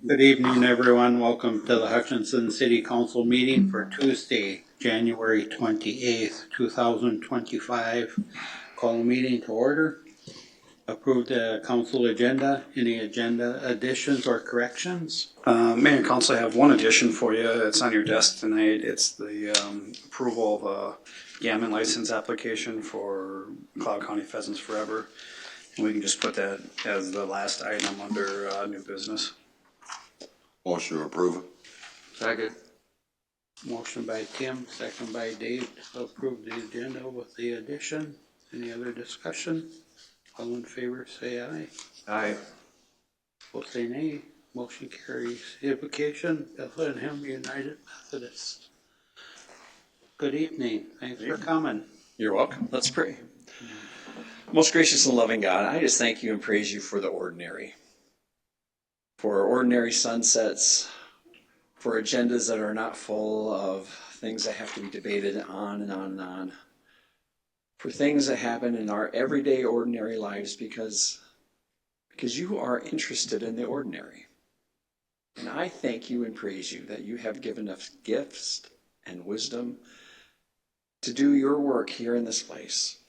Good evening, everyone. Welcome to the Hutchinson City Council meeting for Tuesday, January 28th, 2025. Call the meeting to order. Approve the council agenda. Any agenda additions or corrections? Mayor and Council, I have one addition for you. It's on your desk tonight. It's the approval of a gammon license application for Cloud County Pheasants Forever. And we can just put that as the last item under new business. Motion to approve. Second. Motion by Tim, second by Dave to approve the agenda with the addition. Any other discussion? All in favor say aye. Aye. Both say nay. Motion carries. Invocation, Bethlehem United Methodist. Good evening. Thanks for coming. You're welcome. Let's pray. Most gracious and loving God, I just thank you and praise you for the ordinary. For ordinary sunsets, for agendas that are not full of things that have to be debated on and on and on. For things that happen in our everyday ordinary lives because you are interested in the ordinary. And I thank you and praise you that you have given us gifts and wisdom to do your work here in this place.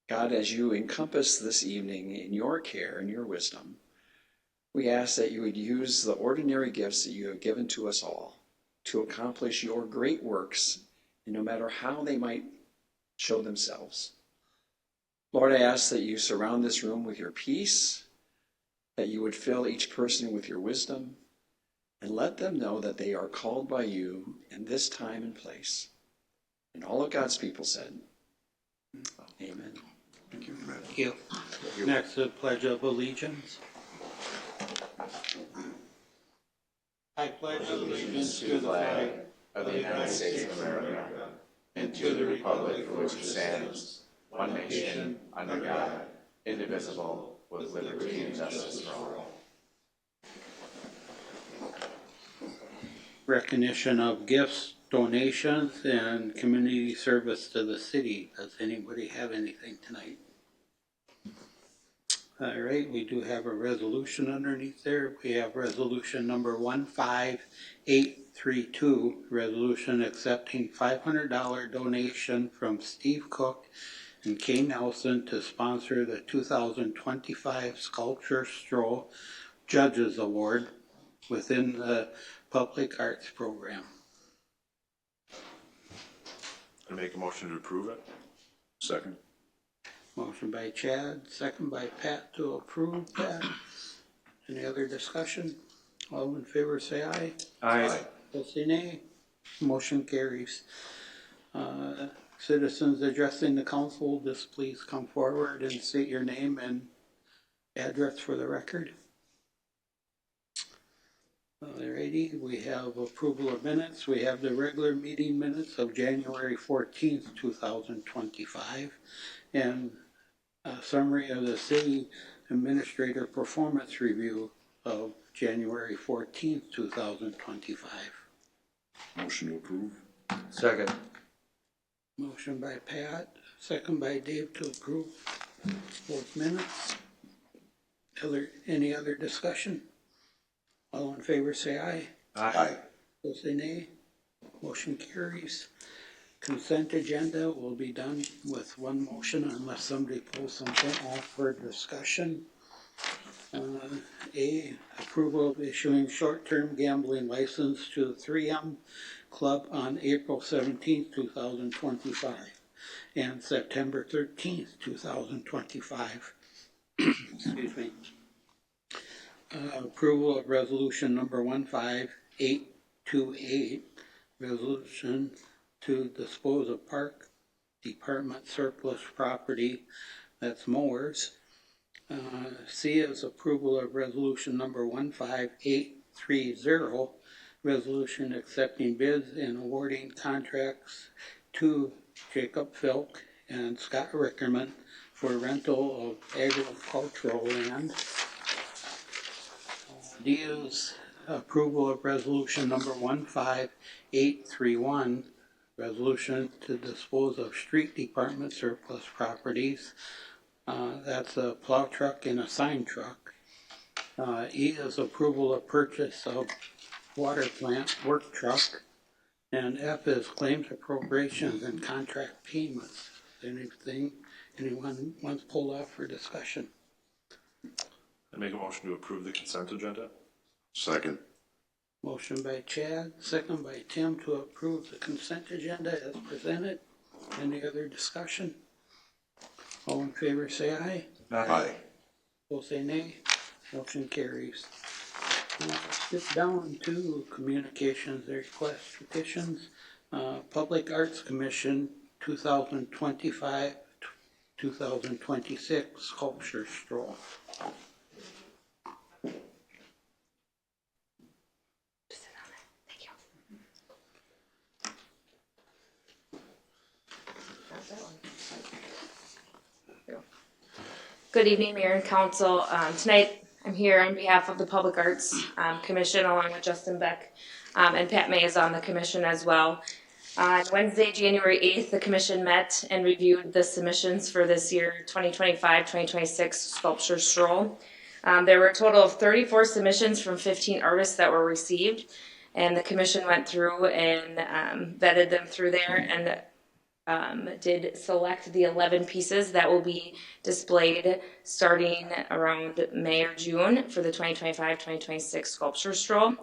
God, as you encompass this evening in your care and your wisdom, we ask that you would use the ordinary gifts that you have given to us all to accomplish your great works, no matter how they might show themselves. Lord, I ask that you surround this room with your peace, that you would fill each person with your wisdom, and let them know that they are called by you in this time and place. And all of God's people said, amen. Thank you. Thank you. Next, the Pledge of Allegiance. I pledge allegiance to the flag of the United States of America and to the republic for which it stands, one nation, under God, indivisible, with liberty and justice for all. Recognition of gifts, donations, and community service to the city. Does anybody have anything tonight? All right, we do have a resolution underneath there. We have resolution number 15832, resolution accepting $500 donation from Steve Cook and Kay Nelson to sponsor the 2025 Sculpture Stroll Judges Award within the Public Arts Program. I make a motion to approve it. Second. Motion by Chad, second by Pat to approve that. Any other discussion? All in favor say aye. Aye. Both say nay. Motion carries. Citizens addressing the council, just please come forward and state your name and address for the record. Alrighty, we have approval of minutes. We have the regular meeting minutes of January 14th, 2025, and a summary of the city administrator performance review of January 14th, 2025. Motion to approve. Second. Motion by Pat, second by Dave to approve both minutes. Any other discussion? All in favor say aye. Aye. Those say nay. Motion carries. Consent agenda will be done with one motion unless somebody pulls something off for discussion. A, approval of issuing short-term gambling license to the 3M Club on April 17th, 2025 and September 13th, 2025. Excuse me. Approval of resolution number 15828, resolution to dispose of park department surplus property, that's mowers. C is approval of resolution number 15830, resolution accepting bids and awarding contracts to Jacob Filk and Scott Rickerman for rental of agricultural land. D is approval of resolution number 15831, resolution to dispose of street department surplus properties. That's a plow truck and a sign truck. E is approval of purchase of water plant work truck. And F is claims appropriations and contract payments. Anyone wants to pull off for discussion? I make a motion to approve the consent agenda. Second. Motion by Chad, second by Tim to approve the consent agenda as presented. Any other discussion? All in favor say aye. Aye. Both say nay. Motion carries. Skip down to communications, requests, petitions. Public Arts Commission 2025, 2026 sculpture stroll. Good evening, Mayor and Council. Tonight, I'm here on behalf of the Public Arts Commission, along with Justin Beck, and Pat May is on the commission as well. On Wednesday, January 8th, the commission met and reviewed the submissions for this year 2025-2026 sculpture stroll. There were a total of 34 submissions from 15 artists that were received, and the commission went through and vetted them through there and did select the 11 pieces that will be displayed starting around May or June for the 2025-2026 sculpture stroll.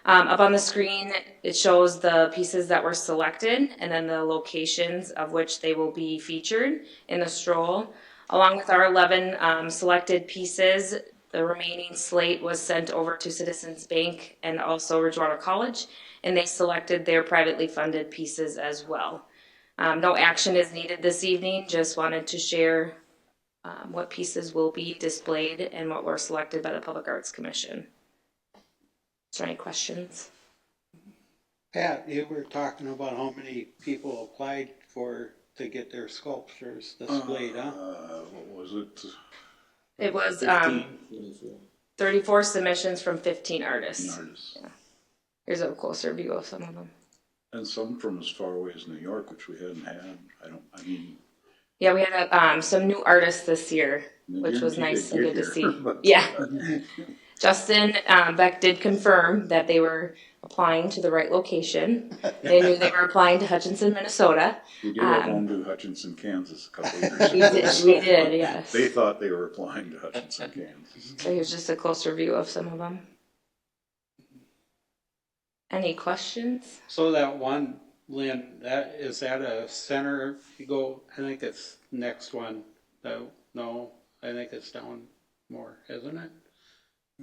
Up on the screen, it shows the pieces that were selected and then the locations of which they will be featured in the stroll. Along with our 11 selected pieces, the remaining slate was sent over to Citizens Bank and also Ridgewater College, and they selected their privately funded pieces as well. No action is needed this evening, just wanted to share what pieces will be displayed and what were selected by the Public Arts Commission. Is there any questions? Pat, you were talking about how many people applied to get their sculptures displayed, huh? What was it? It was 34 submissions from 15 artists. Yeah. Here's a closer view of some of them. And some from as far away as New York, which we hadn't had. Yeah, we had some new artists this year, which was nice and good to see. Yeah. Justin Beck did confirm that they were applying to the right location. They knew they were applying to Hutchinson, Minnesota. We did have one to Hutchinson, Kansas a couple of years ago. We did, yes. They thought they were applying to Hutchinson, Kansas. So here's just a closer view of some of them. Any questions? So that one, Lynn, is that a center? You go, I think it's next one. No, I think it's down more, isn't it?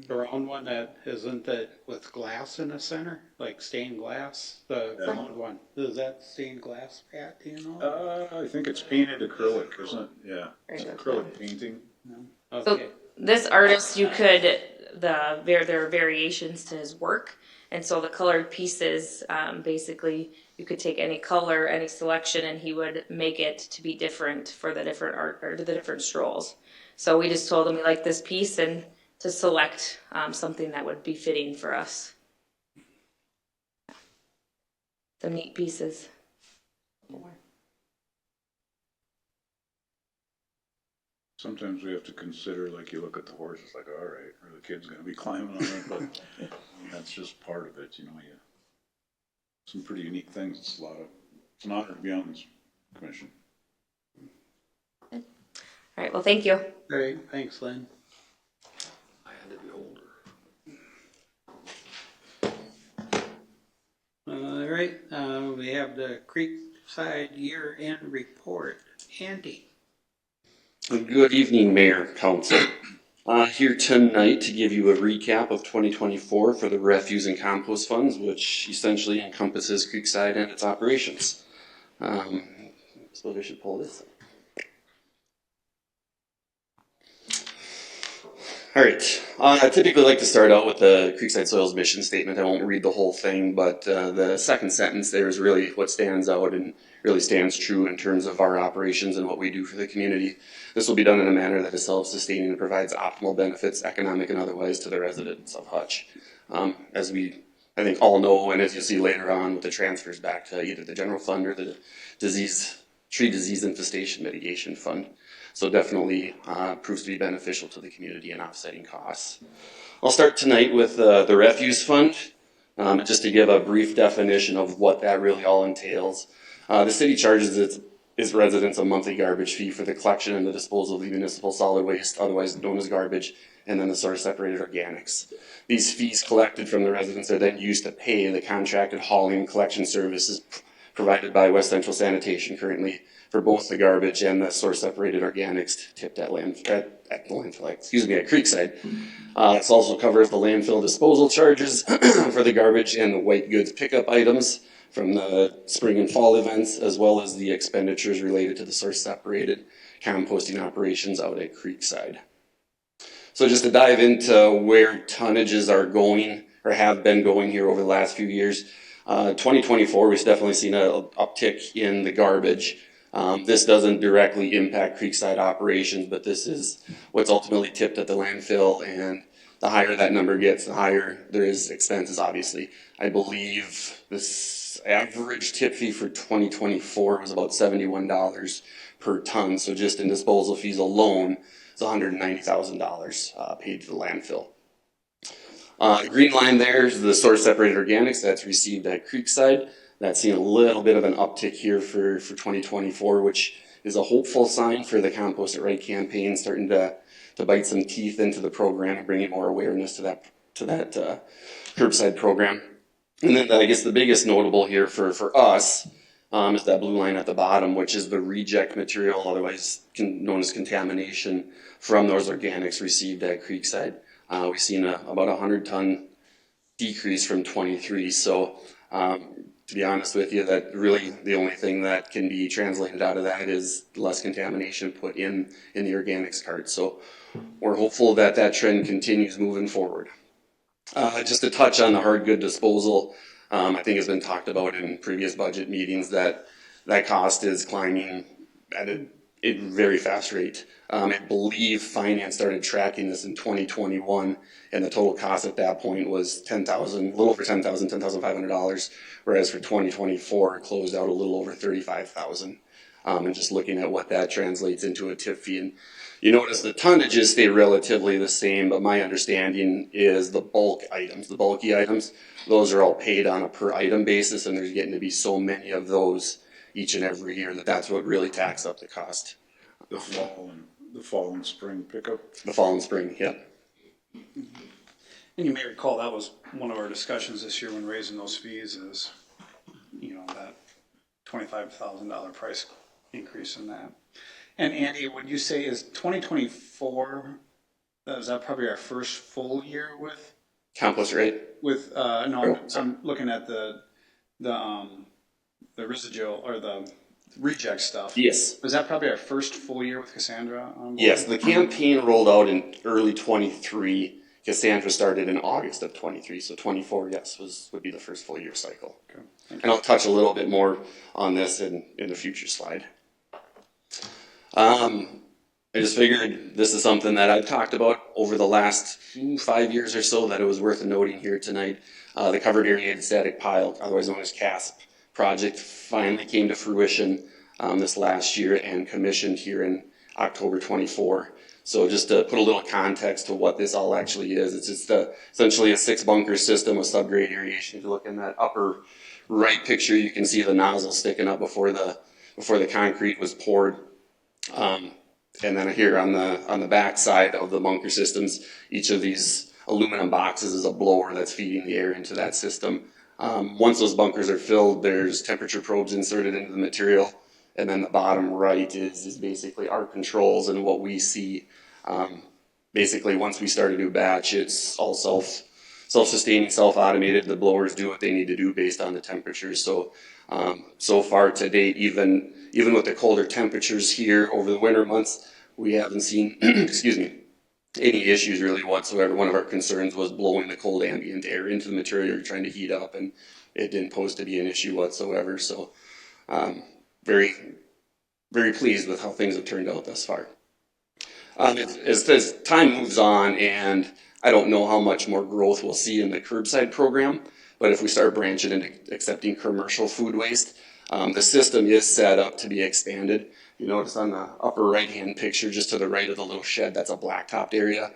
The round one that isn't it with glass in the center, like stained glass. The round one, is that stained glass, Pat? Do you know? I think it's painted acrylic, isn't it? Yeah, it's acrylic painting. No. So Okay. this artist, there are variations to his work, and so the colored pieces, basically, you could take any color, any selection, and he would make it to be different for the different art or the different strolls. So we just told him we like this piece and to select something that would be fitting for us. Some neat pieces. Sometimes we have to consider, like you look at the horse, it's like, all right, are the kids going to be climbing on it? But that's just part of it, some pretty unique things. It's an honor to be on this commission. All right, well, thank you. Great, thanks, Lynn. I had to be older. All right, we have the Creekside year-end report. Andy. Good evening, Mayor, Council. Here tonight to give you a recap of 2024 for the refuse and compost funds, which essentially encompasses Creekside and its operations. So I should pull this. All right. I typically like to start out with the Creekside Soils mission statement. I won't read the whole thing, but the second sentence there is really what stands out and really stands true in terms of our operations and what we do for the community. This will be done in a manner that is self-sustaining and provides optimal benefits, economic and otherwise, to the residents of Hutch. As we, I think, all know, and as you'll see later on with the transfers back to either the general fund or the tree disease infestation mitigation fund. So definitely proves to be beneficial to the community and offsetting costs. I'll start tonight with the refuse fund, just to give a brief definition of what that really all entails. The city charges its residents a monthly garbage fee for the collection and the disposal of the municipal solid waste, otherwise known as garbage, and then the source separated organics. These fees collected from the residents are then used to pay the contracted hauling and collection services provided by West Central Sanitation currently for both the garbage and the source separated organics tipped at Creekside. This also covers the landfill disposal charges for the garbage and the white goods pickup items from the spring and fall events, as well as the expenditures related to the source separated composting operations out at Creekside. So just to dive into where tonnages are going or have been going here over the last few years, 2024, we've definitely seen an uptick in the garbage. This doesn't directly impact Creekside operations, but this is what's ultimately tipped at the landfill, and the higher that number gets, the higher there is expenses, obviously. I believe this average tip fee for 2024 was about $71 per ton, so just in disposal fees alone, it's $190,000 paid to the landfill. The green line there is the source separated organics that's received at Creekside. That's seen a little bit of an uptick here for 2024, which is a hopeful sign for the Compost It Right campaign starting to bite some teeth into the program and bringing more awareness to that curbside program. And then I guess the biggest notable here for us is that blue line at the bottom, which is the reject material, otherwise known as contamination, from those organics received at Creekside. We've seen about 100-ton decrease from 23. So to be honest with you, that really the only thing that can be translated out of that is less contamination put in the organics cart. So we're hopeful that that trend continues moving forward. Just to touch on the hard good disposal, I think has been talked about in previous budget meetings that cost is climbing at a very fast rate. I believe finance started tracking this in 2021, and the total cost at that point was $10,000, a little over $10,500, whereas for 2024 it closed out a little over $35,000. And just looking at what that translates into a tip fee, and you notice the tonnages stay relatively the same, but my understanding is the bulky items, those are all paid on a per item basis, and there's getting to be so many of those each and every year that's what really tacks up the cost. The fall and spring pickup. The fall and spring, yeah. And you may recall that was one of our discussions this year when raising those fees is, that $25,000 price increase in that. And Andy, would you say is 2024, is that probably our first full year with? Compost Right? I'm looking at the residual or the reject stuff. Yes. Was that probably our first full year with Cassandra on board? Yes, the campaign rolled out in early 23. Cassandra started in August of 23, so 24, yes, would be the first full year cycle. Okay. Thank And I'll touch a little bit more on this in a future slide. I just figured this is something that I've talked about over the last 5 years or so that it was worth noting here tonight. The covered aerated static pile, otherwise known as CASP project, finally came to fruition this last year and commissioned here in October 24. So just to put a little context to what this all actually is, it's just essentially a 6-bunker system with subgrade aeration. If you look in that upper right picture, you can see the nozzle sticking up before the concrete was poured. And then here on the back side of the bunker systems, each of these aluminum boxes is a blower that's feeding the air into that system. Once those bunkers are filled, there's temperature probes inserted into the material, and then the bottom right is basically our controls and what we see. Basically, once we start a new batch, it's all self-sustaining, self-automated. The blowers do what they need to do based on the temperatures. So far to date, even with the colder temperatures here over the winter months, we haven't seen, any issues really whatsoever. One of our concerns was blowing the cold ambient air into the material you're trying to heat up, and it didn't pose to be an issue whatsoever. So, very, very pleased with how things have turned out thus far. As time moves on, and I don't know how much more growth we'll see in the curbside program, but if we start branching into accepting commercial food waste, the system is set up to be expanded. You notice on the upper right-hand picture, just to the right of the little shed, that's a blacktopped area.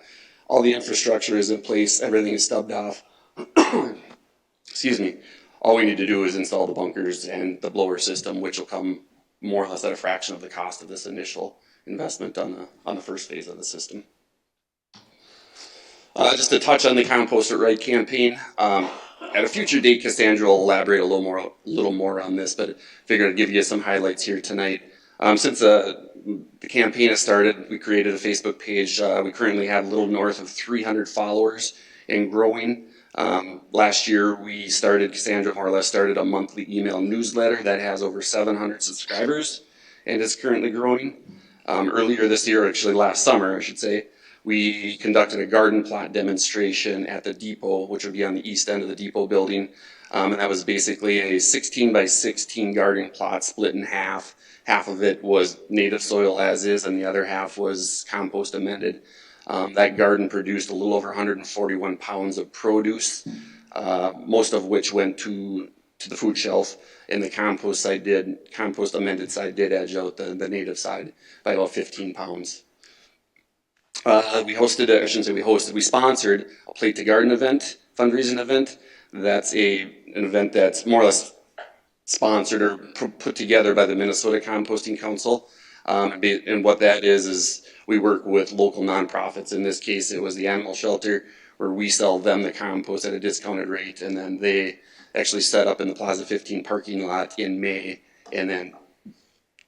all the infrastructure is in place, everything is stubbed off. Excuse me. All we need to do is install the bunkers and the blower system, which will come more or less at a fraction of the cost of this initial investment on the first phase of the system. Just to touch on the Compost It Right campaign. At a future date, Cassandra will elaborate a little more on this, but figured I'd give you some highlights here tonight. Since the campaign has started, we created a Facebook page. We currently have a little north of 300 followers and growing. Last year, Cassandra more or less started a monthly email newsletter that has over 700 subscribers and is currently growing. Earlier this year, actually last summer, I should say, we conducted a garden plot demonstration at the depot, which would be on the east end of the depot building. And that was basically a 16 by 16 garden plot split in half. Half of it was native soil as is, and the other half was compost amended. That garden produced a little over 141 pounds of produce, most of which went to the food shelf, and the compost amended side did edge out the native side by about 15 pounds. We sponsored a Plate to Garden event, fundraising event. That's an event that's more or less sponsored or put together by the Minnesota Composting Council. And what that is we work with local nonprofits. In this case, it was the animal shelter, where we sell them the compost at a discounted rate, and then they actually set up in the Plaza 15 parking lot in May, and then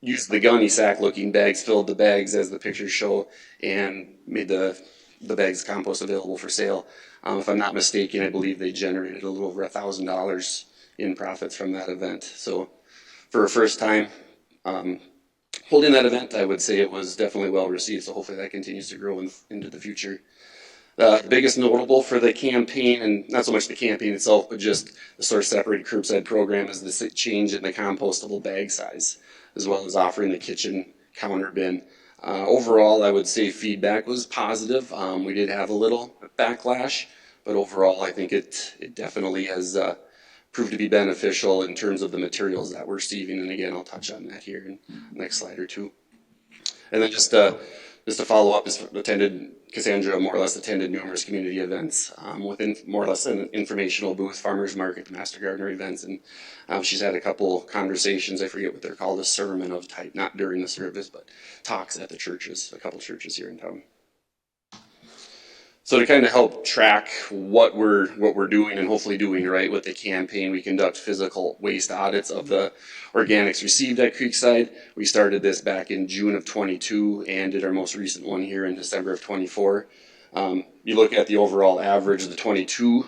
used the gunny sack looking bags, filled the bags as the pictures show, and made the bags compost available for sale. If I'm not mistaken, I believe they generated a little over $1,000 in profits from that event. So for a first time holding that event, I would say it was definitely well received. So hopefully that continues to grow into the future. The biggest notable for the campaign, and not so much the campaign itself, but just the source separated curbside program, is the change in the compostable bag size, as well as offering the kitchen counter bin. Overall, I would say feedback was positive. We did have a little backlash, but overall, I think it definitely has proved to be beneficial in terms of the materials that we're receiving. And again, I'll touch on that here in the next slide or two. And then just to follow up, Cassandra more or less attended numerous community events within more or less an informational booth, farmers market, master gardener events, and she's had a couple conversations, I forget what they're called, a sermon of type, not during the service, but talks at the churches, a couple churches here in town. So to kind of help track what we're doing and hopefully doing right with the campaign, we conduct physical waste audits of the organics received at Creekside. We started this back in June of 22 and did our most recent one here in December of 24. You look at the overall average of the 22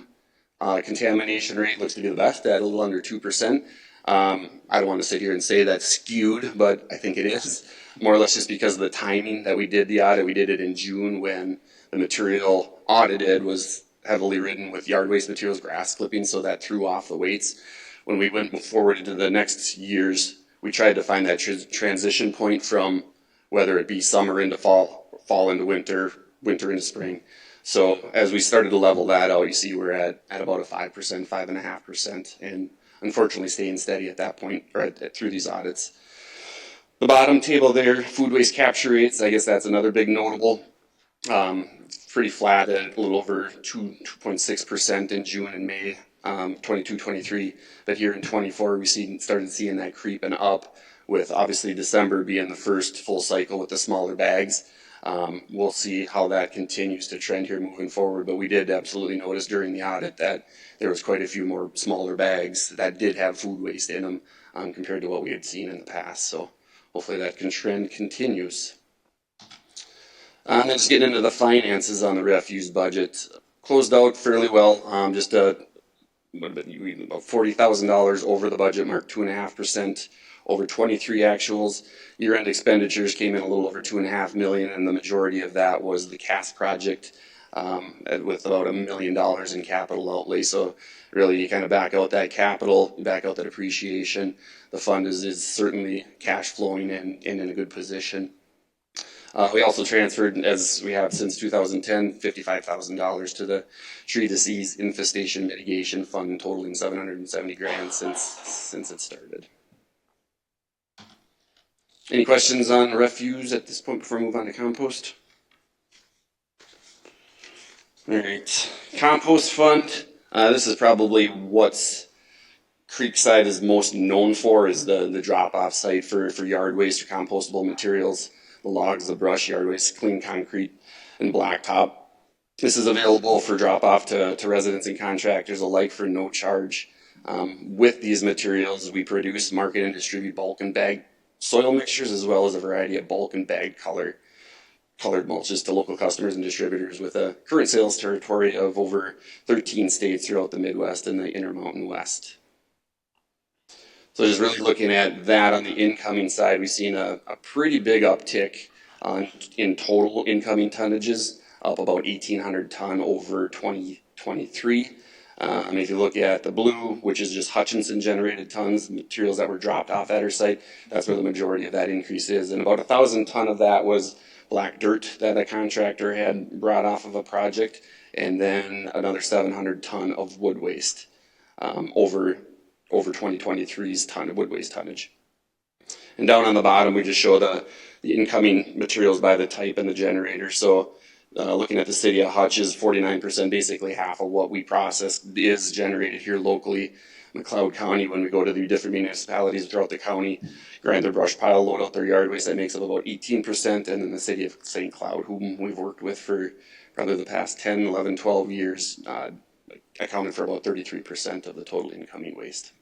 contamination rate looks to be the best at a little under 2%. I don't want to sit here and say that's skewed, but I think it is, more or less just because of the timing that we did the audit. We did it in June when the material audited was heavily ridden with yard waste materials, grass clippings, so that threw off the weights. When we went forward into the next years, we tried to find that transition point from whether it be summer into fall into winter into spring. So as we started to level that out, you see we're at about a 5%, 5.5%, and unfortunately staying steady at that point, or through these audits. The bottom table there, food waste capture rates, I guess that's another big notable. Pretty flat at a little over 2.6% in June and May, 22-23. But here in 24, we started seeing that creeping up, with obviously December being the first full cycle with the smaller bags. We'll see how that continues to trend here moving forward. But we did absolutely notice during the audit that there was quite a few more smaller bags that did have food waste in them compared to what we had seen in the past. So hopefully that trend continues. And then just getting into the finances on the refuse budget, closed out fairly well. Just about $40,000 over the budget mark, 2.5%, over 23 actuals. Year-end expenditures came in a little over $2.5 million, and the majority of that was the CAS project with about $1 million in capital outlay. So really, you kind of back out that capital, back out that depreciation. The fund is certainly cash flowing and in a good position. We also transferred, as we have since 2010, $55,000 to the Tree Disease Infestation Mitigation Fund, totaling $770,000 since it started. Any questions on refuse at this point before I move on to compost? All right, compost fund. This is probably what's Creekside is most known for, is the drop off site for yard waste or compostable materials, the logs, the brush, yard waste, clean concrete, and blacktop. This is available for drop off to residents and contractors alike for no charge. With these materials, we produce, market, and distribute bulk and bag soil mixtures, as well as a variety of bulk and bag colored mulches to local customers and distributors, with a current sales territory of over 13 states throughout the Midwest and the Intermountain West. So just really looking at that on the incoming side, we've seen a pretty big uptick in total incoming tonnages, up about 1,800 ton over 2023. If you look at the blue, which is just Hutchinson generated tons, materials that were dropped off at our site, that's where the majority of that increase is. And about 1,000 ton of that was black dirt that a contractor had brought off of a project, and then another 700 ton of wood waste over 2023's ton of wood waste tonnage. And down on the bottom, we just show the incoming materials by the type and the generator. So looking at the city of Hutch, is 49%, basically half of what we process is generated here locally. McLeod County, when we go to the different municipalities throughout the county, grind their brush pile, load out their yard waste, that makes up about 18%. And then the city of St. Cloud, whom we've worked with for probably the past 10, 11, 12 years, accounted for about 33% of the total incoming waste.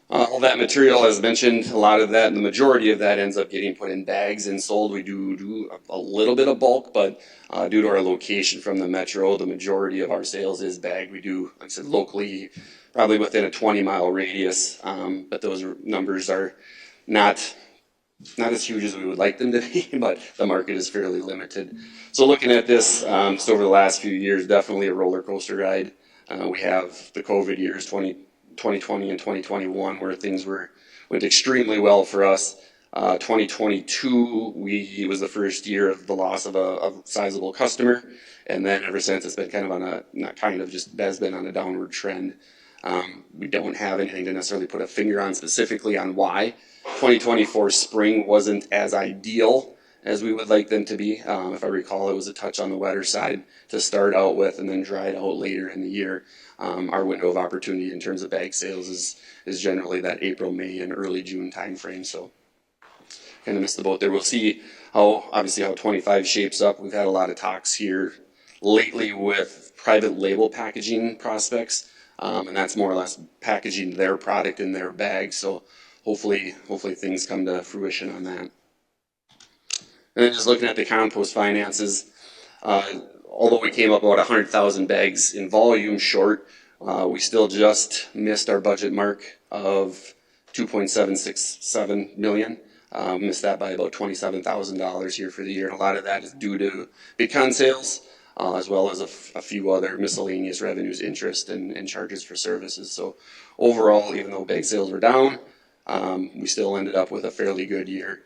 All that material, as mentioned, a lot of that, the majority of that ends up getting put in bags and sold. We do a little bit of bulk, but due to our location from the metro, the majority of our sales is bag. We do, like I said, locally, probably within a 20-mile radius, but those numbers are not as huge as we would like them to be, but the market is fairly limited. So looking at this, just over the last few years, definitely a roller coaster ride. We have the COVID years, 2020 and 2021, where things went extremely well for us. 2022, it was the first year of the loss of a sizable customer, and then ever since it's been kind of has been on a downward trend. We don't have anything to necessarily put a finger on specifically on why. 2024 spring wasn't as ideal as we would like them to be. If I recall, it was a touch on the wetter side to start out with, and then dried out later in the year. Our window of opportunity in terms of bag sales is generally that April, May, and early June timeframe. So kind of missed the boat there. We'll see how 25 shapes up. We've had a lot of talks here lately with private label packaging prospects, and that's more or less packaging their product in their bag. So hopefully things come to fruition on that. And then just looking at the compost finances, although we came up about 100,000 bags in volume short, we still just missed our budget mark of $2.767 million. Missed that by about $27,000 here for the year. And a lot of that is due to Bitcoin sales, as well as a few other miscellaneous revenues, interest, and charges for services. So overall, even though bag sales were down, we still ended up with a fairly good year.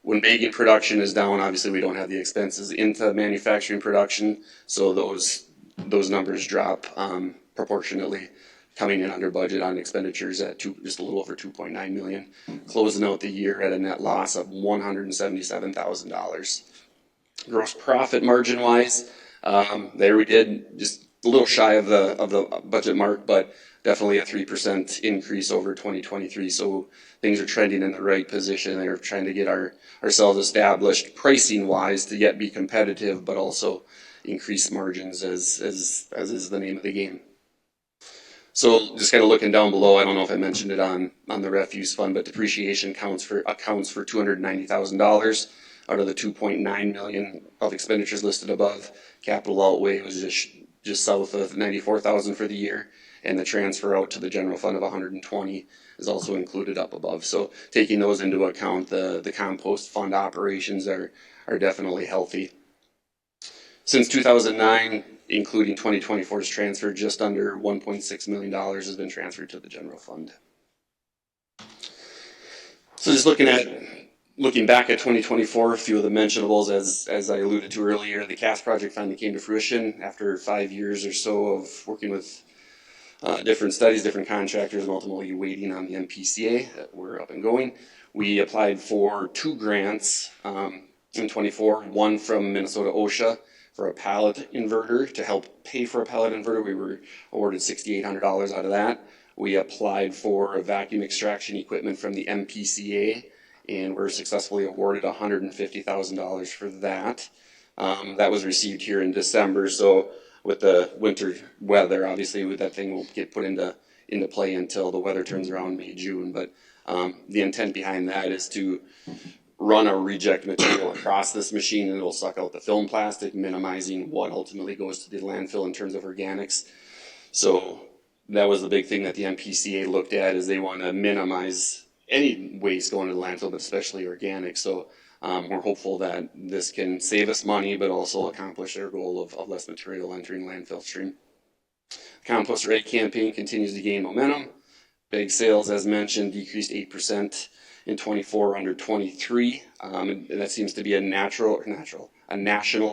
When bagging production is down, obviously we don't have the expenses into manufacturing production, so those numbers drop proportionately, coming in under budget on expenditures at just a little over $2.9 million, closing out the year at a net loss of $177,000. Gross profit margin wise, there we did just a little shy of the budget mark, but definitely a 3% increase over 2023. So things are trending in the right position. They're trying to get ourselves established pricing wise to yet be competitive, but also increase margins as is the name of the game. So just kind of looking down below, I don't know if I mentioned it on the refuse fund, but depreciation accounts for $290,000 out of the $2.9 million of expenditures listed above. Capital outlay was just south of $94,000 for the year, and the transfer out to the general fund of $120,000 is also included up above. So taking those into account, the compost fund operations are definitely healthy. Since 2009, including 2024's transfer, just under $1.6 million has been transferred to the general fund. So just looking back at 2024, a few of the mentionables, as I alluded to earlier, the CAS project finally came to fruition after 5 years or so of working with different studies, different contractors, and ultimately waiting on the MPCA that we're up and going. We applied for 2 grants in 24, one from Minnesota OSHA for a pallet inverter. To help pay for a pallet inverter, we were awarded $6,800 out of that. We applied for a vacuum extraction equipment from the MPCA and were successfully awarded $150,000 for that. That was received here in December, so with the winter weather, obviously that thing will get put into play until the weather turns around May, June. But the intent behind that is to run a reject material across this machine, and it'll suck out the film plastic, minimizing what ultimately goes to the landfill in terms of organics. So that was the big thing that the MPCA looked at, is they want to minimize any waste going to the landfill, but especially organic. So we're hopeful that this can save us money, but also accomplish our goal of less material entering landfill stream. Compost Right campaign continues to gain momentum. Bag sales, as mentioned, decreased 8% in 24 under 23. And that seems to be a national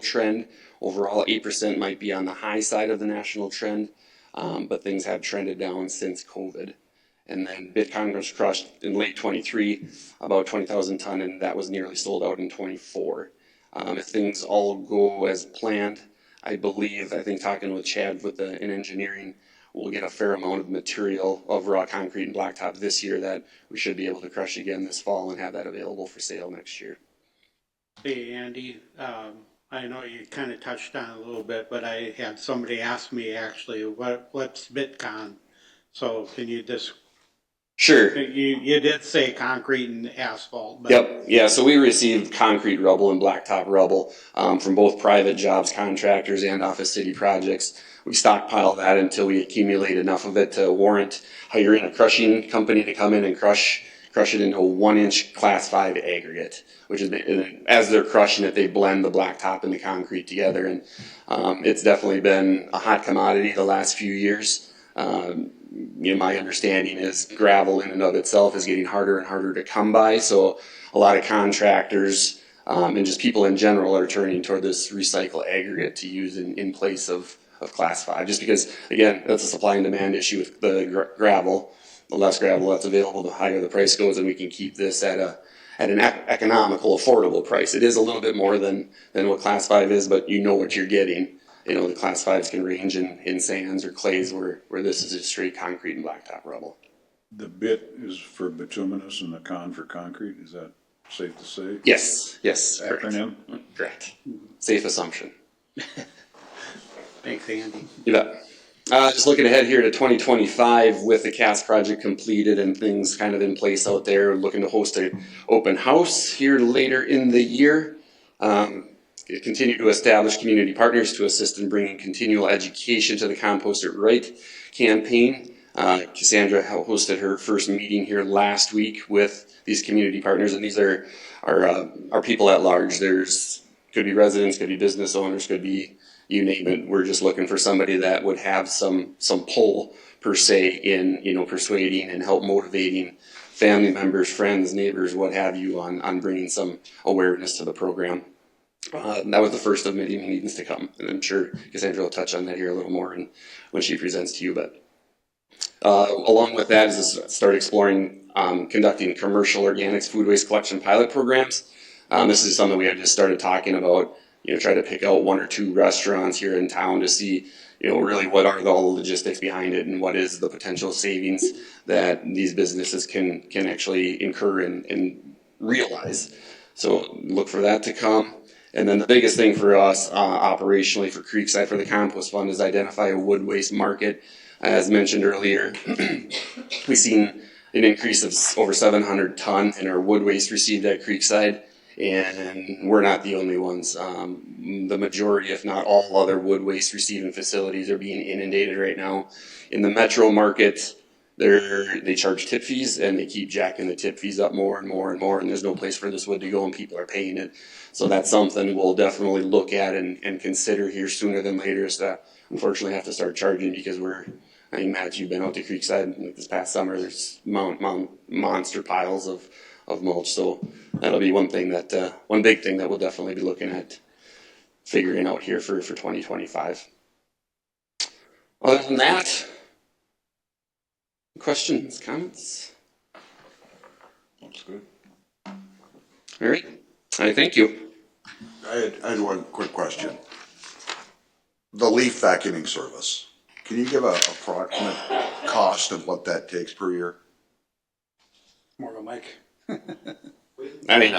trend. Overall, 8% might be on the high side of the national trend, but things have trended down since COVID. And then Bitcoin was crushed in late 23, about 20,000 ton, and that was nearly sold out in 24. If things all go as planned, I think talking with Chad in engineering, we'll get a fair amount of material of raw concrete and blacktop this year that we should be able to crush again this fall and have that available for sale next year. Hey, Andy, I know you kind of touched on it a little bit, but I had somebody ask me actually, what's Bitcon? So can you just, Sure. you did say concrete and asphalt, but. Yep. Yeah. So we received concrete rubble and blacktop rubble from both private jobs, contractors, and office city projects. We stockpile that until we accumulate enough of it to warrant hiring a crushing company to come in and crush it into a 1-inch class 5 aggregate, which is, as they're crushing it, they blend the blacktop and the concrete together. And it's definitely been a hot commodity the last few years. My understanding is gravel in and of itself is getting harder and harder to come by. So a lot of contractors and just people in general are turning toward this recycle aggregate to use in place of class 5, just because, again, that's a supply and demand issue with the gravel. The less gravel that's available, the higher the price goes, and we can keep this at an economical, affordable price. It is a little bit more than what class 5 is, but you know what you're getting. The class 5s can range in sands or clays, where this is just straight concrete and blacktop rubble. The bit is for bituminous and the con for concrete. Is that safe to say? Yes, Acronym? Correct. Safe assumption. Thanks, Andy. You bet. Just looking ahead here to 2025 with the CAS project completed and things kind of in place out there, looking to host an open house here later in the year. Continue to establish community partners to assist in bringing continual education to the Compost It Right campaign. Cassandra hosted her first meeting here last week with these community partners, and these are people at large. Could be residents, could be business owners, could be you name it. We're just looking for somebody that would have some pull per se in persuading and help motivating family members, friends, neighbors, what have you, on bringing some awareness to the program. That was the first of many meetings to come, and I'm sure Cassandra will touch on that here a little more when she presents to you. But along with that is to start exploring conducting commercial organics food waste collection pilot programs. This is something we have just started talking about. Try to pick out 1 or 2 restaurants here in town to see, really what are all the logistics behind it and what is the potential savings that these businesses can actually incur and realize. So look for that to come. And then the biggest thing for us operationally for Creekside for the compost fund is identify a wood waste market. As mentioned earlier, we've seen an increase of over 700 ton in our wood waste received at Creekside. And we're not the only ones. The majority, if not all other wood waste receiving facilities are being inundated right now. In the metro market, they charge tip fees, and they keep jacking the tip fees up more and more and more, and there's no place for this wood to go, and people are paying it. So that's something we'll definitely look at and consider here sooner than later, is to unfortunately have to start charging, because I think, Matt, you've been out to Creekside this past summer. There's monster piles of mulch, so that'll be one big thing that we'll definitely be looking at figuring out here for 2025. Other than that, questions, comments? That's good. All right. I thank you. I had one quick question. the leaf vacuuming service. Can you give a approximate cost of what that takes per year? More of a mic. I mean,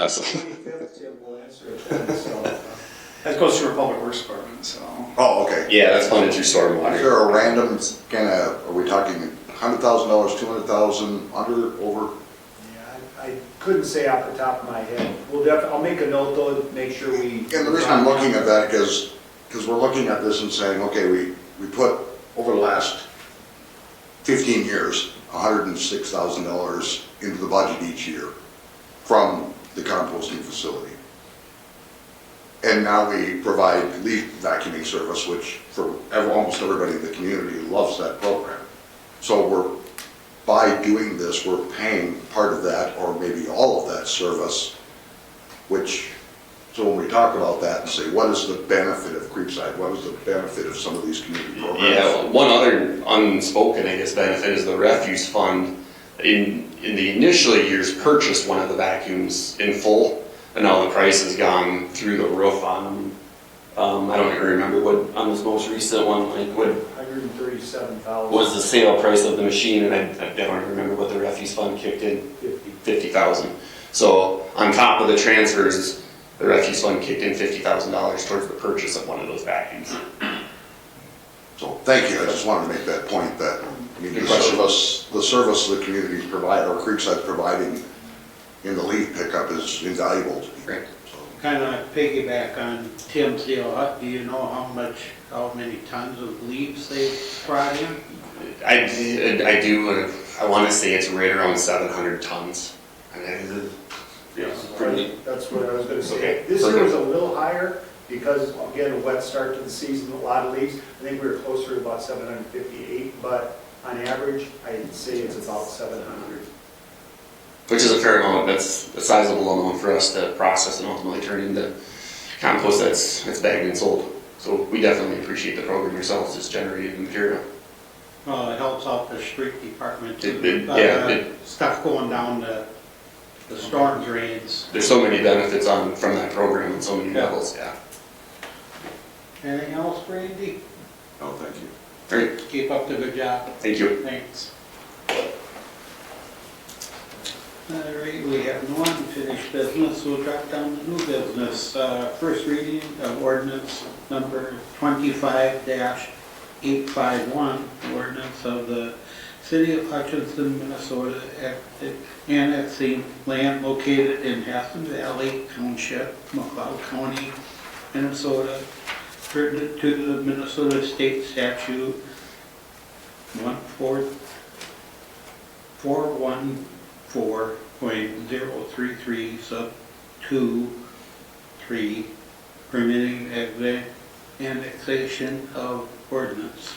That goes through our public works department, so. Oh, okay. yeah, that's funded through Is stormwater. there a random kind of, are we talking $100,000, 200,000, under, over? Yeah, I couldn't say off the top of my head. I'll make a note though, to make sure we. And the reason I'm looking at that is, because we're looking at this and saying, okay, we put over the last 15 years, $106,000 into the budget each year from the composting facility. And now we provide leaf vacuuming service, which for almost everybody in the community loves that program. So by doing this, we're paying part of that or maybe all of that service, so when we talk about that and say, what is the benefit of Creekside? What is the benefit of some of these community programs? Yeah, one other unspoken, I guess, benefit is the refuse fund. In the initial years, purchased one of the vacuums in full, and now the price has gone through the roof on. I don't even remember what on this most recent one, like what 137,000. was the sale price of the machine, and I don't remember what the refuse fund kicked in. 50,000. So on top of the transfers, the refuse fund kicked in $50,000 towards the purchase of one of those vacuums. So thank you. I just wanted to make that point that, I mean, the service the communities provide, or Creekside providing in the leaf pickup is invaluable to people. Right. So, Kind of piggyback on Tim's deal, do you know how many tons of leaves they brought in? I do. I want to say it's right around 700 tons. And pretty. That's what I was gonna say. Okay, This year perfect. was a little higher because, again, a wet start to the season, a lot of leaves. I think we were closer to about 758, but on average, I'd say it's about 700. Which is a fair amount. That's a sizable amount for us to process and ultimately turn into compost that's bagged and sold. So we definitely appreciate the program yourselves just generating the material. Well, it helps out the street department too. It- Stuff going down the storm drains. There's so many benefits from that program on so many Yeah. levels. Yeah. Anything else, Randy? no, thank you. Great. Keep up the good job. Thank you. Thanks. All right, we have no unfinished business, we'll drop down to new business. First reading of ordinance number 25-851, ordinance of the City of Hutchinson, Minnesota, annexing land located in Hassan Valley Township, McLeod County, Minnesota, to the Minnesota State Statute 414.033 sub 2, 3, permitting annexation of ordinance.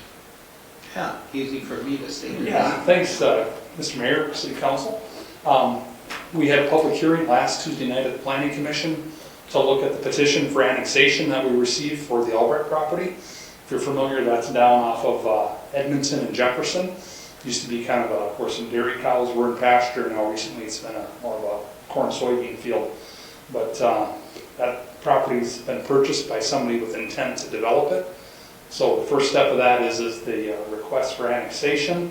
Yeah, easy for me to say. Yeah, thanks, Mr. Mayor, City Council. We had a public hearing last Tuesday night at the Planning Commission to look at the petition for annexation that we received for the Albrecht property. If you're familiar, that's down off of Edmonton and Jefferson. Used to be kind of where some dairy cows were in pasture. Now recently it's been more of a corn soybean field. But that property's been purchased by somebody with intent to develop it. So the first step of that is the request for annexation,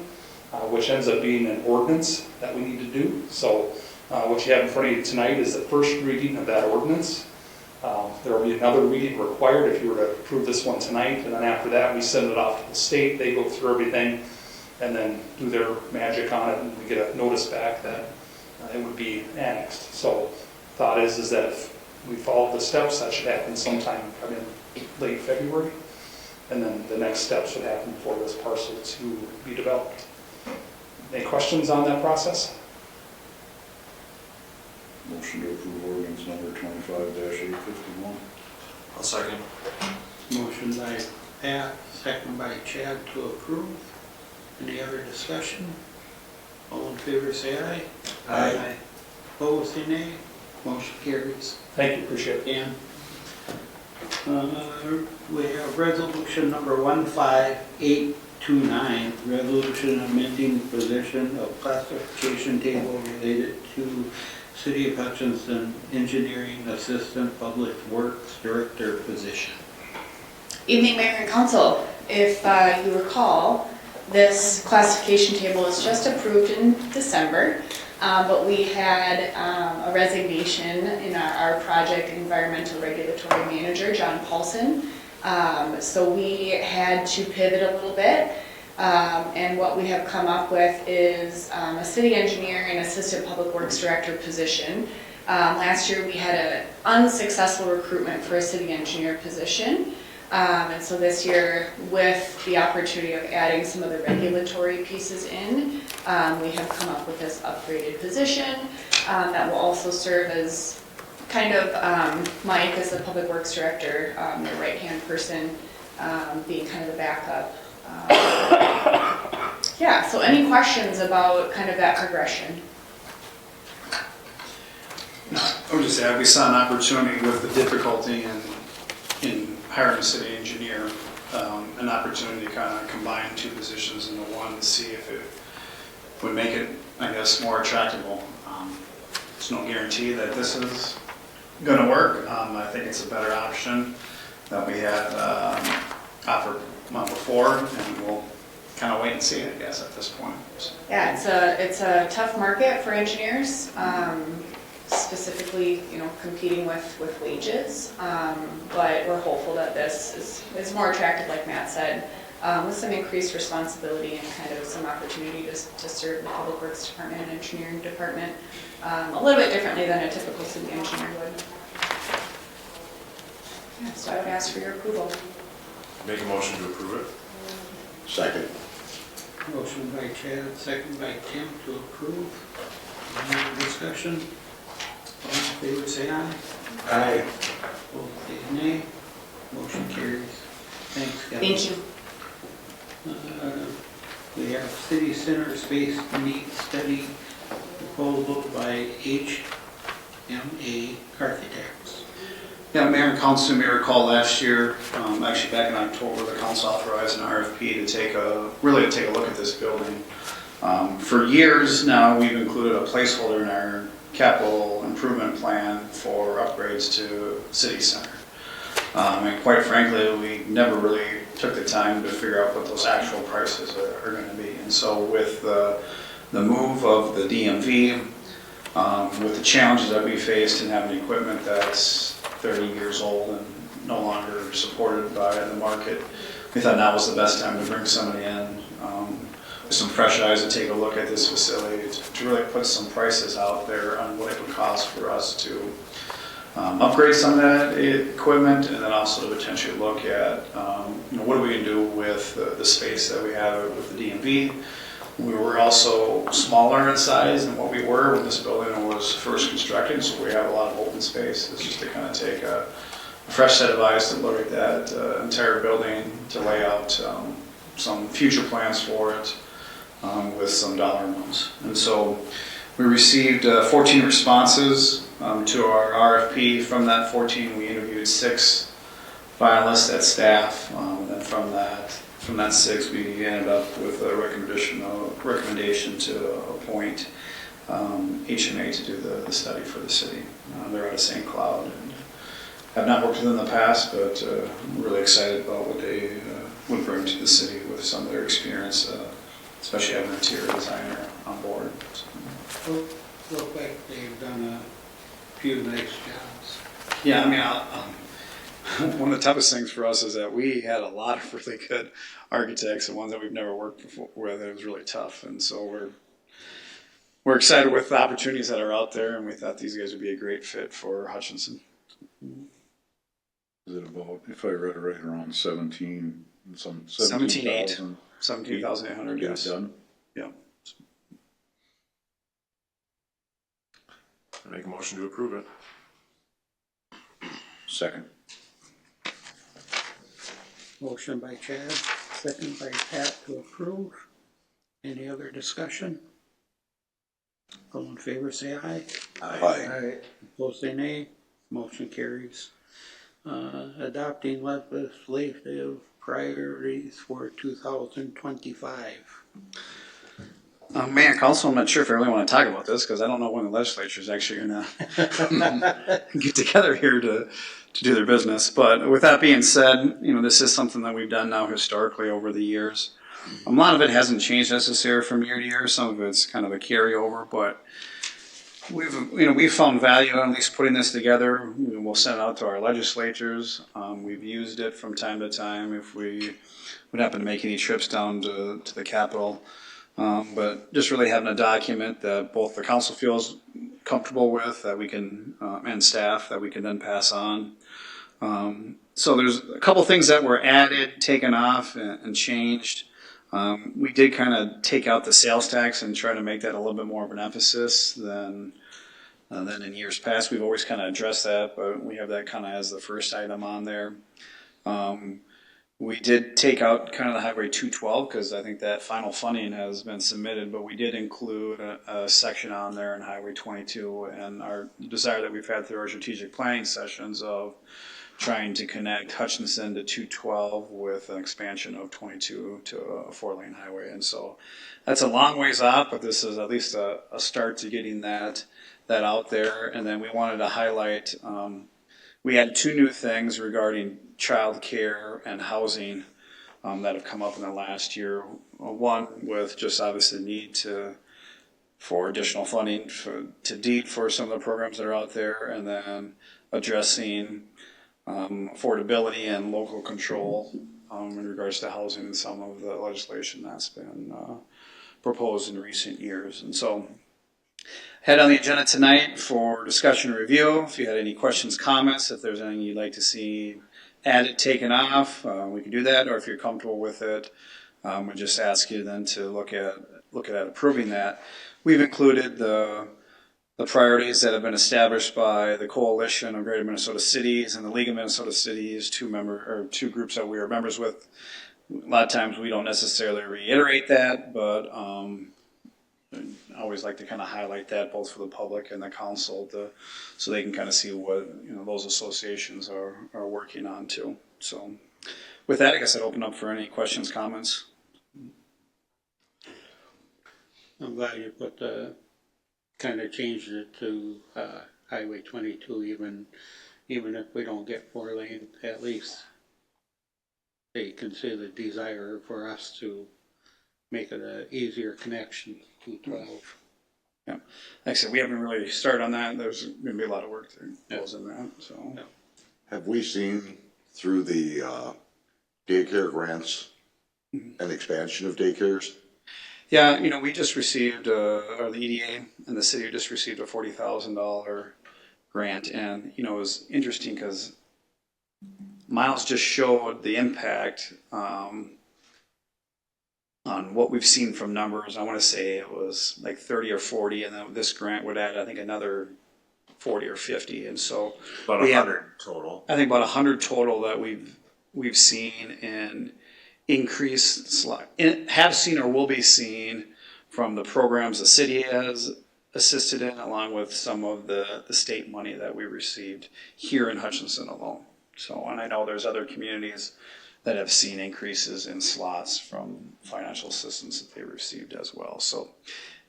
which ends up being an ordinance that we need to do. So what you have in front of you tonight is the first reading of that ordinance. There will be another reading required if you were to approve this one tonight, and then after that we send it off to the state. They go through everything and then do their magic on it, and we get a notice back that it would be annexed. So thought is that if we follow the steps, that should happen sometime probably in late February, and then the next steps would happen for this parcel to be developed. Any questions on that process? Motion to approve ordinance number 25-851. I'll second. Motion by Pat, second by Chad to approve. Any other discussion? All in favor say aye. Aye. Opposed say nay. Motion carries. Thank you, appreciate it. Dan? We have resolution number 15829, resolution amending the position of classification table related to City of Hutchinson Engineering Assistant Public Works Director position. Evening, Mayor and Council. If you recall, this classification table was just approved in December, but we had a resignation in our project environmental regulatory manager, John Paulson. So we had to pivot a little bit. And what we have come up with is a city engineer and assistant public works director position. Last year we had an unsuccessful recruitment for a city engineer position. And so this year, with the opportunity of adding some of the regulatory pieces in, we have come up with this upgraded position that will also serve as kind of Mike as the public works director, the right-hand person, being kind of the backup. Yeah, so any questions about kind of that progression? I would just add, we saw an opportunity with the difficulty in hiring a city engineer, an opportunity to kind of combine two positions into one to see if it would make it, I guess, more attractable. There's no guarantee that this is going to work. I think it's a better option that we had offered before, and we'll kind of wait and see, I guess, at this point. Yeah, it's a tough market for engineers. Specifically, competing with wages, but we're hopeful that this is more attractive, like Matt said, with some increased responsibility and kind of some opportunity to serve the public works department and engineering department a little bit differently than a typical city engineer would. Yeah, so I would ask for your approval. Make a motion to approve it. Second. Motion by Chad, second by Tim to approve. Any other discussion? All in favor, say aye. Aye. Opposed, say nay. Motion carries. Thanks, guys. Thank you. We have city center space needs study proposal by HMA Architects. Yeah, Mayor and Council, you may recall last year, actually back in October, the council authorized an RFP to take a look at this building. For years now, we've included a placeholder in our capital improvement plan for upgrades to city center. And quite frankly, we never really took the time to figure out what those actual prices are going to be. And so with the move of the DMV, with the challenges that we faced in having equipment that's 30 years old and no longer supported by the market, we thought now was the best time to bring somebody in with some fresh eyes to take a look at this facility, to really put some prices out there on what it would cost for us to upgrade some of that equipment, and then also to potentially look at what are we going to do with the space that we have with the DMV. We were also smaller in size than what we were when this building was first constructed, so we have a lot of open space. It's just to kind of take a fresh set of eyes to look at that entire building, to lay out some future plans for it with some dollar amounts. And so we received 14 responses to our RFP. From that 14, we interviewed 6 finalists at staff, and then from that 6, we ended up with a recommendation to appoint HMA to do the study for the city. They're out of St. Cloud and have not worked with them in the past, but I'm really excited about what they would bring to the city with some of their experience, especially having an interior designer on board. So. Look like they've done a few nice jobs. Yeah, I mean, one of the toughest things for us is that we had a lot of really good architects and ones that we've never worked with. It was really tough, and so we're excited with the opportunities that are out there, and we thought these guys would be a great fit for Hutchinson. Is it about, if I read it right, around 17,800? 17,800, yes. Done? Yeah. Make a motion to approve it. Second. Motion by Chad, second by Pat to approve. Any other discussion? All in favor, say aye. Aye. Opposed, say nay. Motion carries. Adopting legislative priorities for 2025. Mayor and Council, I'm not sure if I really want to talk about this because I don't know when the legislature is actually going to get together here to do their business. But with that being said, this is something that we've done now historically over the years. A lot of it hasn't changed necessarily from year to year. Some of it's kind of a carryover, but we've found value in at least putting this together. We'll send it out to our legislatures. We've used it from time to time if we would happen to make any trips down to the Capitol. But just really having a document that both the council feels comfortable with, that we can, and staff, that we can then pass on. So there's a couple things that were added, taken off, and changed. We did kind of take out the sales tax and try to make that a little bit more of an emphasis than in years past. We've always kind of addressed that, but we have that kind of as the first item on there. We did take out kind of the Highway 212 because I think that final funding has been submitted, but we did include a section on there in Highway 22 and our desire that we've had through our strategic planning sessions of trying to connect Hutchinson to 212 with an expansion of 22 to a 4-lane highway. And so that's a long ways off, but this is at least a start to getting that out there. And then we wanted to highlight, we had 2 new things regarding child care and housing that have come up in the last year. One with just obviously need for additional funding to DEET for some of the programs that are out there, and then addressing affordability and local control in regards to housing and some of the legislation that's been proposed in recent years. And so head on the agenda tonight for discussion and review. If you had any questions, comments, if there's anything you'd like to see added, taken off, we can do that. Or if you're comfortable with it, we just ask you then to look at approving that. We've included the priorities that have been established by the Coalition of Greater Minnesota Cities and the League of Minnesota Cities, 2 groups that we are members with. A lot of times we don't necessarily reiterate that, but I always like to kind of highlight that both for the public and the council so they can kind of see what those associations are working on too. So with that, I guess I'd open up for any questions, comments. I'm glad you kind of changed it to Highway 22, even if we don't get 4-lane, at least they can see the desire for us to make it an easier connection to 12. Yeah, like I said, we haven't really started on that. There's going to be a lot of work that goes in that. So, Have we seen through the daycare grants an expansion of daycares? Yeah, we just received, or the EDA and the city just received a $40,000 grant, and it was interesting because Miles just showed the impact on what we've seen from numbers. I want to say it was like 30 or 40, and then this grant would add, I think, another 40 or 50, and so About 100 total. I think about 100 total that we've seen in increase, have seen or will be seen from the programs the city has assisted in, along with some of the state money that we received here in Hutchinson alone. So, and I know there's other communities that have seen increases in slots from financial assistance that they received as well. So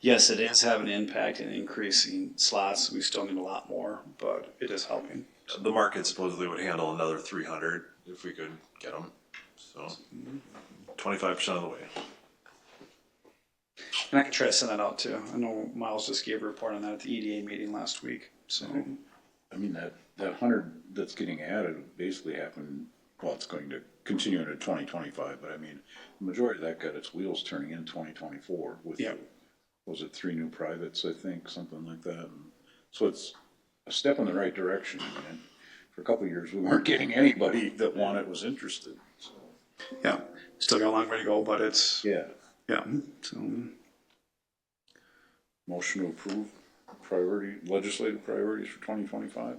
yes, it is having an impact in increasing slots. We still need a lot more, but it is helping. The market supposedly would handle another 300 if we could get them. So 25% of the way. And I can try to send that out too. I know Miles just gave a report on that at the EDA meeting last week. So, I mean, that 100 that's getting added basically happened, well, it's going to continue into 2025, but I mean, the majority of that got its wheels turning in 2024 with, was it 3 new privates, I think, something like that. And so it's a step in the right direction. And for a couple of years, we weren't getting anybody that was interested. So. Yeah, still got a long way to go, but it's, yeah. So, motion to approve legislative priorities for 2025.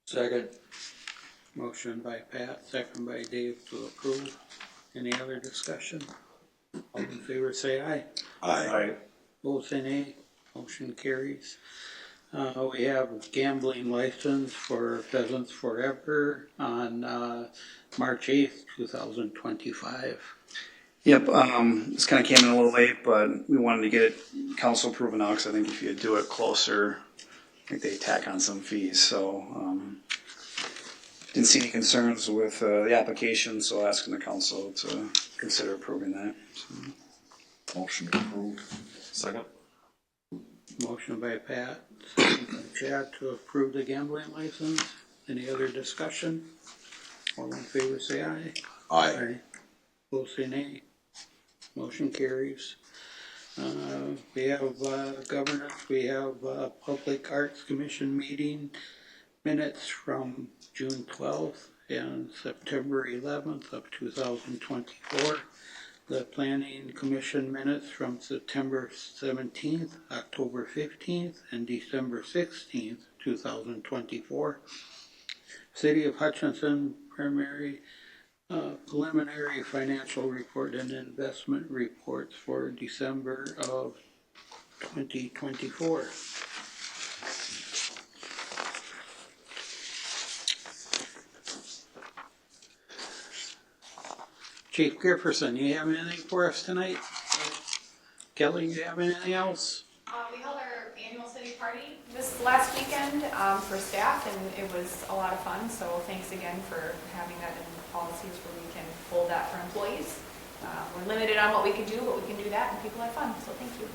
Second. Motion by Pat, second by Dave to approve. Any other discussion? All in favor say aye. Aye. Both say nay. Motion carries. We have gambling license for Pheasants Forever on March 8th, 2025. Yep, this kind of came in a little late, but we wanted to get it council approval now, because I think if you do it closer, I think they tack on some fees, so, didn't see any concerns with, the application, so asking the council to consider approving that. So. Motion approved. Second? Motion by Pat, second by Chad to approve the gambling license. Any other discussion? All in favor say aye. Aye. Opposed say nay. Motion carries. We have governance, we have Public Arts Commission meeting minutes from June 12th and September 11th of 2024. The Planning Commission minutes from September 17th, October 15th, and December 16th, 2024. City of Hutchinson primary preliminary financial report and investment reports for December of 2024. Chief Grifferson, you have anything for us tonight? Kelly, you have anything else? We held our annual city party this last weekend for staff, and it was a lot of fun. So thanks again for having that in policies where we can hold that for employees. We're limited on what we can do, but we can do that, and people have fun. So thank you.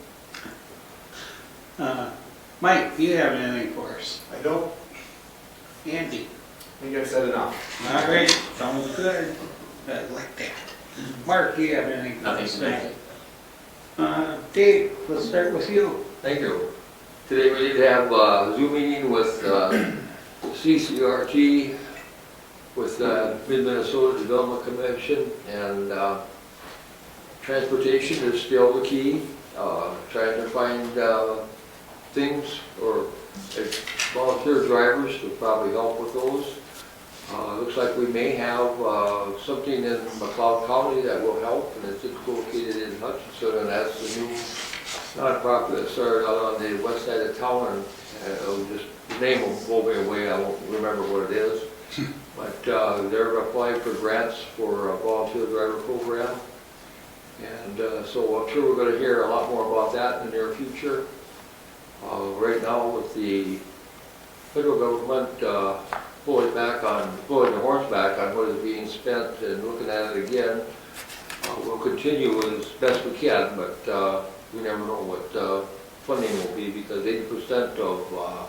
Mike, do you have anything for us? I don't Andy? think I've said enough. All right, sounds good. I like that. Mark, do you have anything for us tonight? Dave, let's start with you. Thank you. Today we did have a Zoom meeting with CCRT, with Mid-Minnesota Development Commission, and transportation is still the key. Trying to find things or volunteer drivers to probably help with those. Looks like we may have something in McLeod County that will help, and it's located in Hutchinson, and that's the new nonprofit that started out on the west side of town, and the name will blow me away, I won't remember what it is. But they're applying for grants for a volunteer driver program, and so I'm sure we're going to hear a lot more about that in the near future. Right now with the federal government pulling the horns back on what is being spent and looking at it again. We'll continue as best we can, but we never know what funding will be, because 80% of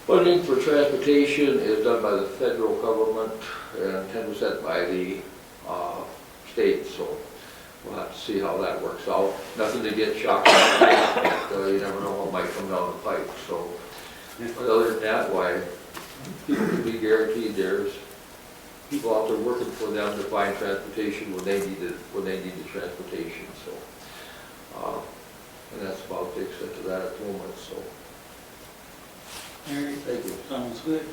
funding for transportation is done by the federal government and 10% by the state. So we'll have to see how that works out. Nothing to get shocked about, but you never know what might come down the pipe. So, but other than that, why? People can be guaranteed there's people out there working for them to find transportation when they need the transportation. So, and that's about the extent of that at the moment. So, All right, thank you. sounds good.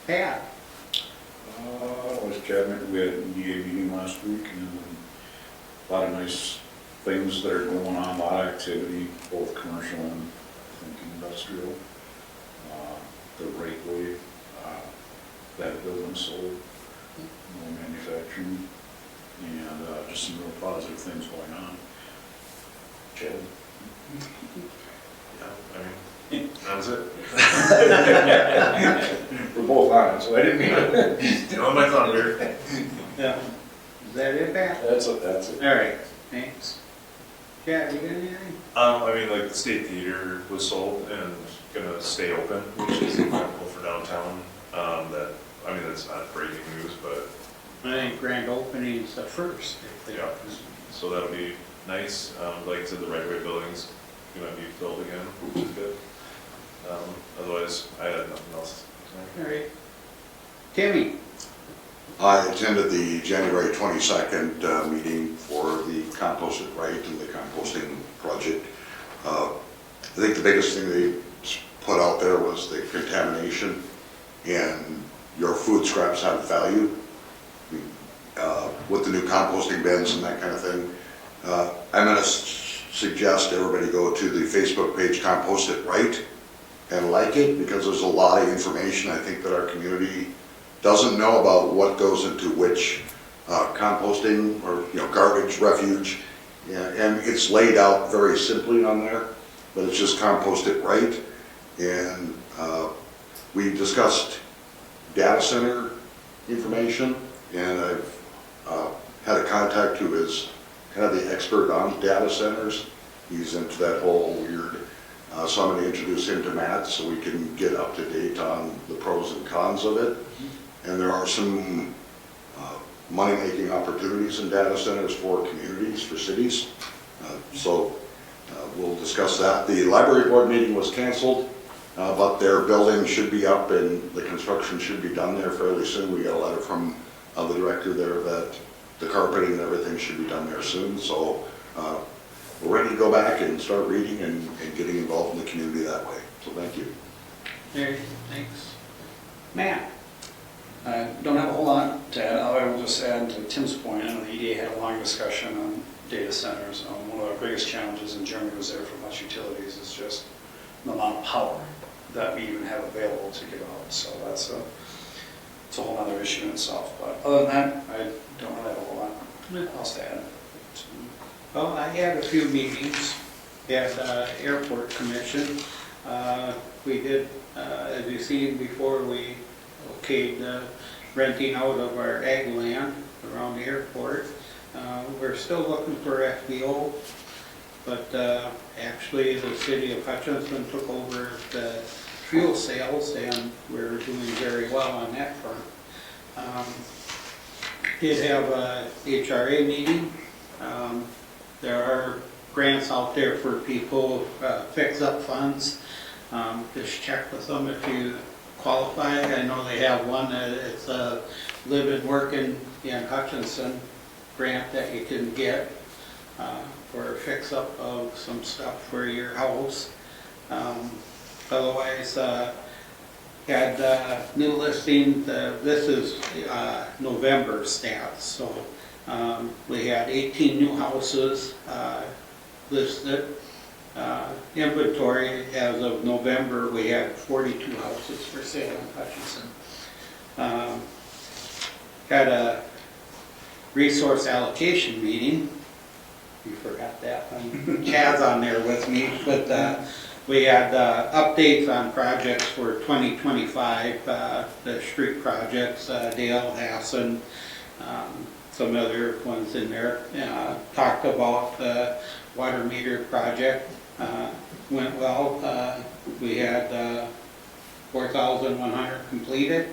Pat? Was Chad, we had an EA meeting last week, and a lot of nice things that are going on, a lot of activity, both commercial and I think industrial. The right way, that building sold, no manufacturing, and just some real positive things going on. Chad? Yeah, I mean, that was it. We're both on it, so I didn't mean it. Stealing my thunder. Yeah. Is that it, Pat? That's it. All right, thanks. Chad, you got anything? I mean, like the State Theater was sold and gonna stay open, which is incredible for downtown. That's not breaking news, but I think grand opening is the first. yeah, so that'll be nice. Like I said, the right-of-way building's gonna be filled again, which is good. Otherwise, I had nothing else. All right. Timmy? I attended the January 22nd meeting for the Compost It Right and the composting project. I think the biggest thing they put out there was the contamination, and your food scraps have value. With the new composting bins and that kind of thing, I'm going to suggest everybody go to the Facebook page Compost It Right and like it, because there's a lot of information I think that our community doesn't know about what goes into which composting or, garbage, refuge. Yeah, and it's laid out very simply on there, but it's just compost it right. And we discussed data center information, and I've had a contact who is kind of the expert on data centers. He's into that whole weird, so I'm going to introduce him to Matt so we can get up to date on the pros and cons of it. And there are some money-making opportunities in data centers for communities, for cities. So we'll discuss that. The library board meeting was canceled, but their building should be up and the construction should be done there fairly soon. We got a letter from the director there that the carpeting and everything should be done there soon. So we're ready to go back and start reading and getting involved in the community that way. So thank you. Mary, thanks. Matt? I don't have a whole lot to add. I will just add to Tim's point. I know the EDA had a long discussion on data centers. One of our biggest challenges, and Jeremy was there for much utilities, is just the amount of power that we even have available to give out. So it's a whole other issue in itself. But other than that, I don't really have a whole lot else to add. Well, I had a few meetings at Airport Commission. We did, as you've seen before, we okayed renting out of our ag land around the airport. We're still looking for FBO, but actually the city of Hutchinson took over the fuel sales and we're doing very well on that front. Did have a HRA meeting. There are grants out there for people, fix-up funds. Just check with them if you qualify. I know they have one that it's a live and work in Hutchinson grant that you can get for a fix-up of some stuff for your house. Otherwise, had new listing. This is November stats, so we had 18 new houses listed. Inventory as of November, we had 42 houses for sale in Hutchinson. Had a resource allocation meeting. You forgot that one. Chad's on there with me, but we had updates on projects for 2025, the street projects, Dale, Hassan, some other ones in there. Talked about the water meter project. Went well. We had 4,100 completed.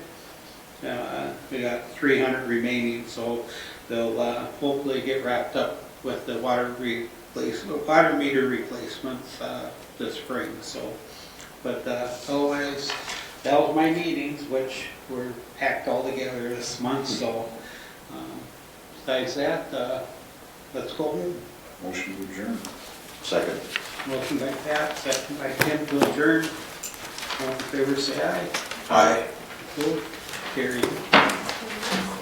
We got 300 remaining, so they'll hopefully get wrapped up with the water meter replacements this spring. So, but otherwise, that was my meetings, which were packed all together this month. So, besides that, let's go home. Motion to adjourn. Second. Motion by Pat, second by Tim to adjourn. All in favor, say aye. Aye.